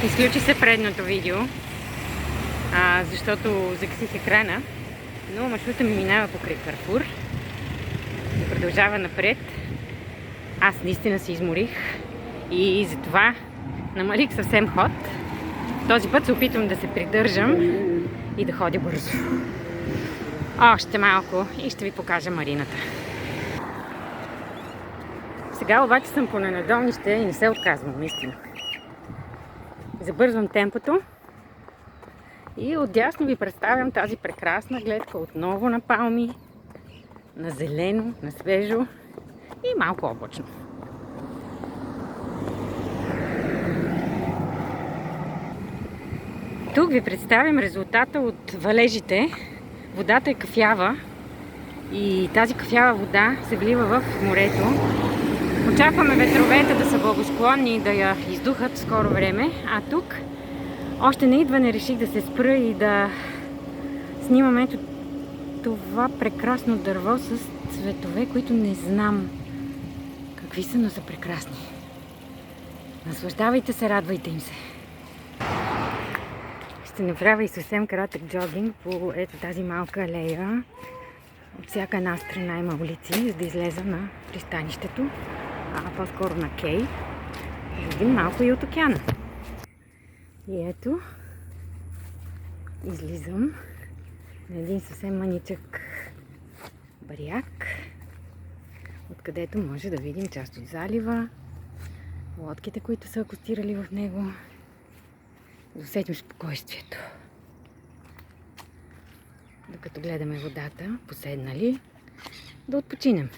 Изключи се предното видео, защото загасих екрана, но маршрута ми минава покрай Карфур и продължава напред. Аз наистина се изморих и затова намалих съвсем ход. Този път се опитвам да се придържам и да ходя бързо. Още малко и ще ви покажа марината. Сега обаче съм по ненадолнище и не се отказвам, наистина. Забързвам темпото и отдясно ви представям тази прекрасна гледка отново на палми, на зелено, на свежо и малко облачно. Тук ви представям резултата от валежите. Водата е кафява и тази кафява вода се влива в морето. Очакваме ветровете да са благосклонни и да я издухат в скоро време, а тук още на идване реших да се спра и да снимам ето това прекрасно дърво с цветове, които не знам какви са, но са прекрасни. Наслаждавайте се, радвайте им се. Ще направя и съвсем кратък джогинг по ето тази малка алея. От всяка една страна има улици, за да излеза на пристанището, по-скоро на Кей, да видим малко и от океана. И ето, излизам на един съвсем маничък бряг, откъдето може да видим част от залива, лодките, които са акостирали в него, да усетим спокойствието. Докато гледаме водата, поседнали, да отпочинем.